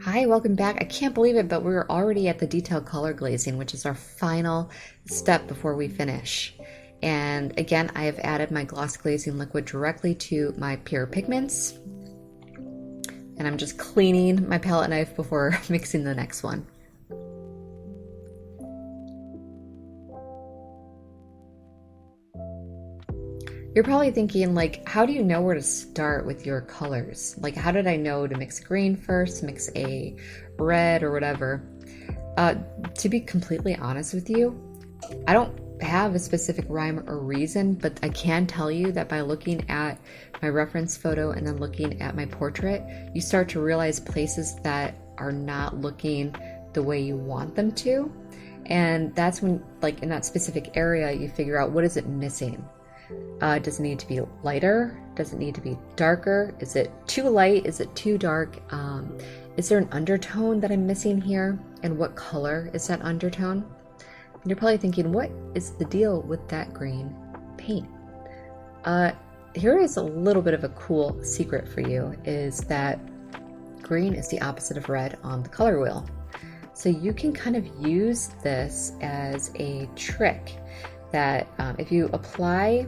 Hi, welcome back. I can't believe it, but we're already at the detailed color glazing, which is our final step before we finish. And again, I have added my gloss glazing liquid directly to my pure pigments. And I'm just cleaning my palette knife before mixing the next one. You're probably thinking, like, how do you know where to start with your colors? Like, how did I know to mix green first, mix a red or whatever? To be completely honest with you, I don't have a specific rhyme or reason, but I can tell you that by looking at my reference photo and then looking at my portrait, you start to realize places that are not looking the way you want them to. And that's when, like, in that specific area, you figure out what is it missing. Does it need to be lighter? Does it need to be darker? Is it too light? Is it too dark? Is there an undertone that I'm missing here? And what color is that undertone? And you're probably thinking, what is the deal with that green paint? Here is a little bit of a cool secret for you, is that green is the opposite of red on the color wheel. So you can kind of use this as a trick that if you apply,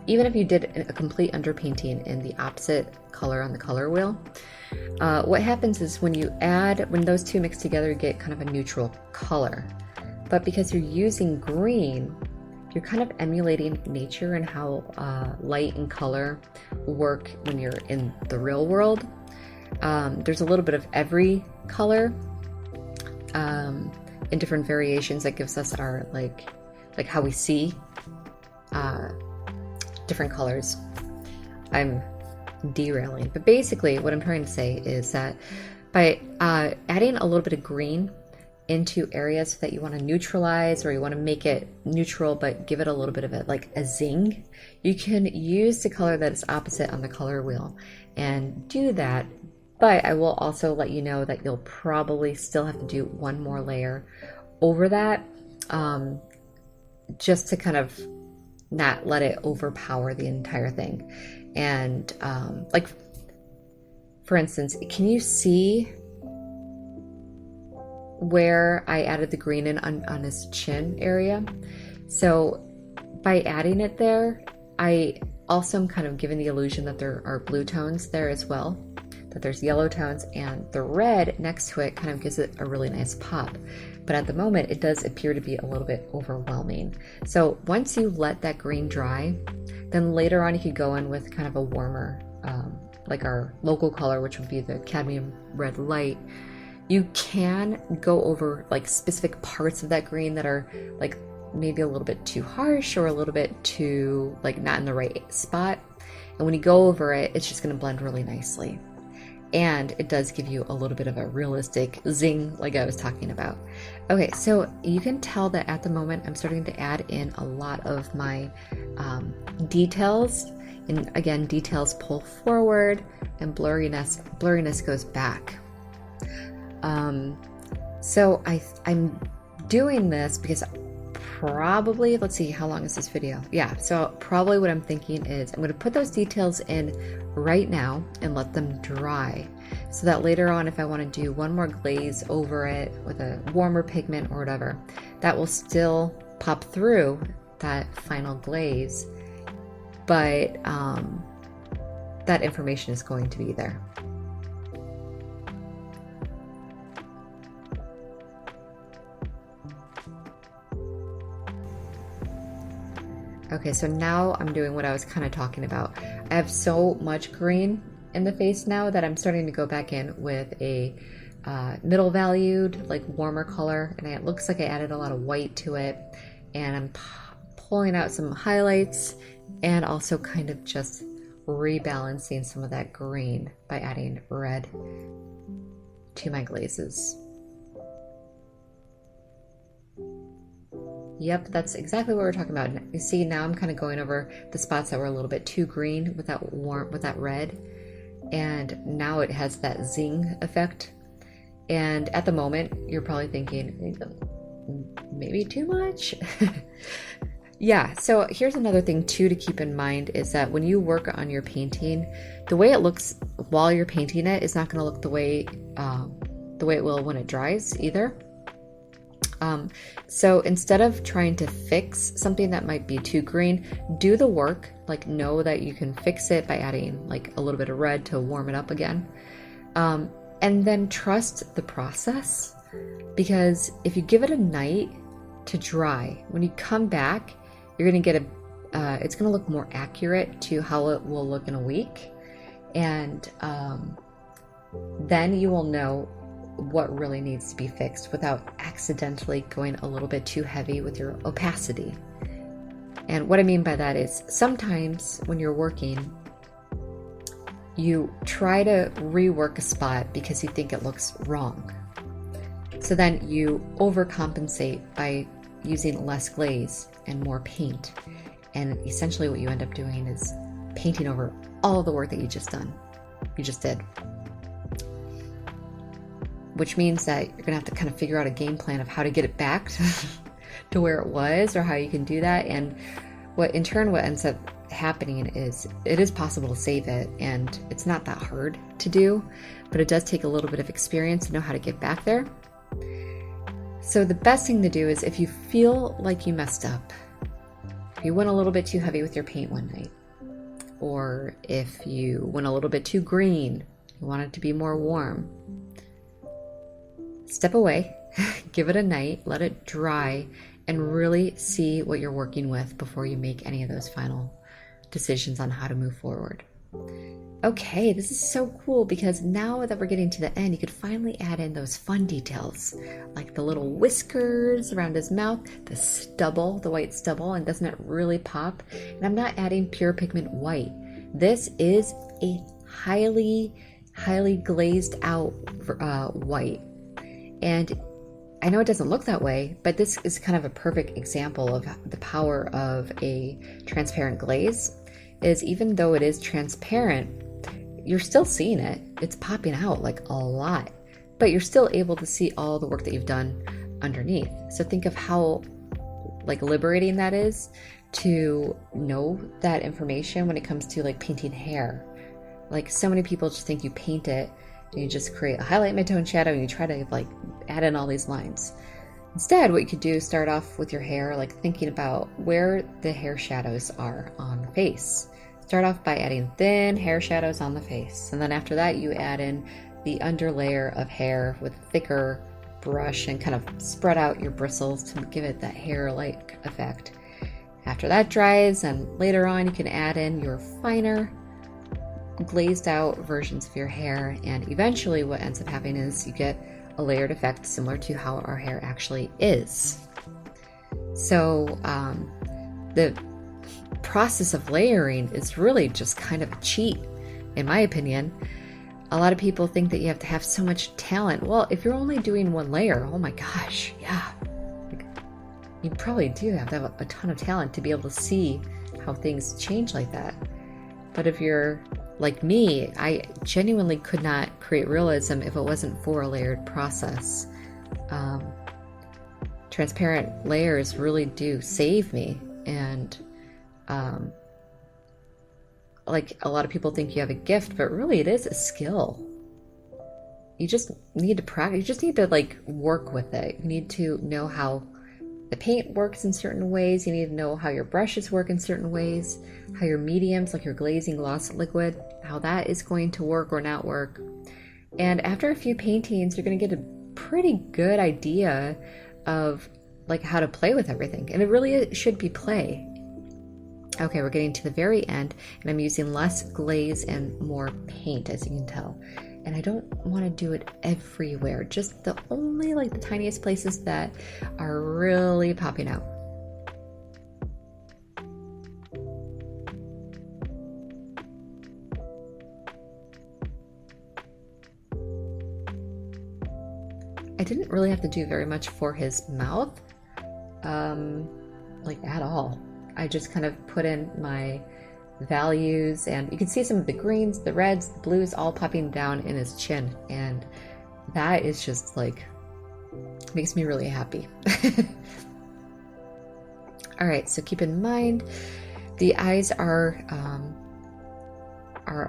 even if you did a complete underpainting in the opposite color on the color wheel, what happens is when those two mix together, you get kind of a neutral color. But because you're using green, you're kind of emulating nature and how light and color work when you're in the real world. There's a little bit of every color in different variations that gives us our like how we see different colors. I'm derailing, but basically what I'm trying to say is that by adding a little bit of green into areas that you want to neutralize, or you want to make it neutral but give it a little bit of a zing, you can use the color that is opposite on the color wheel and do that. But I will also let you know that you'll probably still have to do one more layer over that, just to kind of not let it overpower the entire thing. And like, for instance, can you see where I added the green in on his chin area? So by adding it there, I also am kind of giving the illusion that there are blue tones there as well, that there's yellow tones, and the red next to it kind of gives it a really nice pop. But at the moment, it does appear to be a little bit overwhelming. So once you let that green dry, then later on you could go in with kind of a warmer, like our local color, which would be the Cadmium Red Light. You can go over like specific parts of that green that are like maybe a little bit too harsh or a little bit too like not in the right spot. And when you go over it, it's just going to blend really nicely. And it does give you a little bit of a realistic zing, like I was talking about. Okay, so you can tell that at the moment I'm starting to add in a lot of my details. And again, details pull forward and blurriness goes back. So I'm doing this because probably, let's see, how long is this video? Yeah, so probably what I'm thinking is I'm going to put those details in right now and let them dry, so that later on, if I want to do one more glaze over it with a warmer pigment or whatever, that will still pop through that final glaze, but that information is going to be there. Okay, so now I'm doing what I was kind of talking about. I have so much green in the face now that I'm starting to go back in with a middle valued, like warmer color, and it looks like I added a lot of white to it, and I'm pulling out some highlights and also kind of just rebalancing some of that green by adding red to my glazes. Yep, that's exactly what we're talking about. You see, now I'm kind of going over the spots that were a little bit too green with that red, and now it has that zing effect. And at the moment, you're probably thinking, maybe too much. Yeah, so here's another thing too to keep in mind is that when you work on your painting, the way it looks while you're painting it is not going to look the way it will when it dries either. So instead of trying to fix something that might be too green, do the work, like know that you can fix it by adding like a little bit of red to warm it up again. And then trust the process, because if you give it a night to dry, when you come back, you're going to get it's going to look more accurate to how it will look in a week. And then you will know what really needs to be fixed without accidentally going a little bit too heavy with your opacity. And what I mean by that is sometimes when you're working, you try to rework a spot because you think it looks wrong. So then you overcompensate by using less glaze and more paint. And essentially what you end up doing is painting over all of the work that you just did. Which means that you're gonna have to kind of figure out a game plan of how to get it back to where it was, or how you can do that. And what ends up happening is it is possible to save it, and it's not that hard to do, but it does take a little bit of experience to know how to get back there. So the best thing to do is if you feel like you messed up, if you went a little bit too heavy with your paint one night, or if you went a little bit too green, you want it to be more warm, step away, give it a night, let it dry, and really see what you're working with before you make any of those final decisions on how to move forward. Okay, this is so cool because now that we're getting to the end, you could finally add in those fun details, like the little whiskers around his mouth, the stubble, the white stubble, and doesn't it really pop? And I'm not adding pure pigment white. This is a highly glazed out white. And I know it doesn't look that way, but this is kind of a perfect example of the power of a transparent glaze. Is even though it is transparent, you're still seeing it. It's popping out like a lot, but you're still able to see all the work that you've done underneath. So think of how like liberating that is to know that information when it comes to like painting hair. Like so many people just think you paint it and you just create a highlight, midtone, shadow, and you try to like add in all these lines. Instead, what you could do is start off with your hair, like thinking about where the hair shadows are on the face. Start off by adding thin hair shadows on the face. And then after that, you add in the underlayer of hair with a thicker brush and kind of spread out your bristles to give it that hair-like effect. After that dries, and later on, you can add in your finer glazed out versions of your hair. And eventually what ends up happening is you get a layered effect similar to how our hair actually is. So the process of layering is really just kind of a cheat, in my opinion. A lot of people think that you have to have so much talent. Well, if you're only doing one layer, oh my gosh, yeah. You probably do have to have a ton of talent to be able to see how things change like that. But if you're like me, I genuinely could not create realism if it wasn't for a layered process. Transparent layers really do save me. And like a lot of people think you have a gift, but really it is a skill. You just need to practice. You just need to like work with it. You need to know how the paint works in certain ways. You need to know how your brushes work in certain ways, how your mediums, like your glazing gloss liquid, how that is going to work or not work. And after a few paintings, you're going to get a pretty good idea of like how to play with everything. And it really should be play. Okay, we're getting to the very end, and I'm using less glaze and more paint, as you can tell. And I don't want to do it everywhere, just the only like the tiniest places that are really popping out. I didn't really have to do very much for his mouth, like at all. I just kind of put in my values, and you can see some of the greens, the reds, the blues all popping down in his chin, and that is just like makes me really happy. All right, so keep in mind the eyes are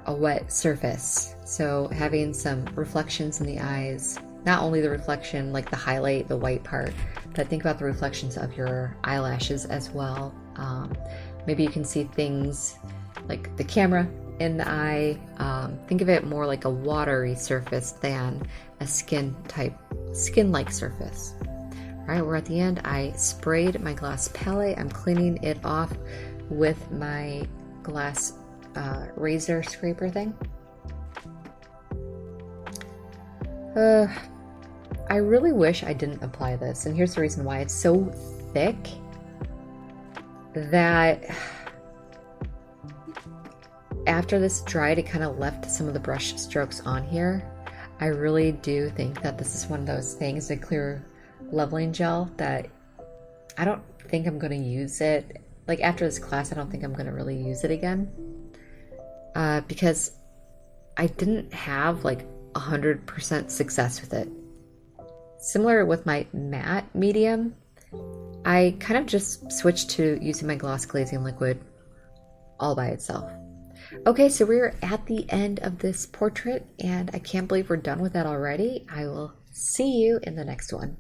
a wet surface. So having some reflections in the eyes, not only the reflection, like the highlight, the white part, but think about the reflections of your eyelashes as well. Maybe you can see things like the camera in the eye. Think of it more like a watery surface than a skin-like surface. All right, we're at the end. I sprayed my glass palette. I'm cleaning it off with my glass razor scraper thing. I really wish I didn't apply this, and here's the reason why. It's so thick that after this dried, it kind of left some of the brush strokes on here. I really do think that this is one of those things, a clear leveling gel, that I don't think I'm going to use it. Like after this class, I don't think I'm going to really use it again. Because I didn't have like 100% success with it. Similar with my matte medium, I kind of just switched to using my gloss glazing liquid all by itself. Okay, so we're at the end of this portrait, and I can't believe we're done with that already. I will see you in the next one.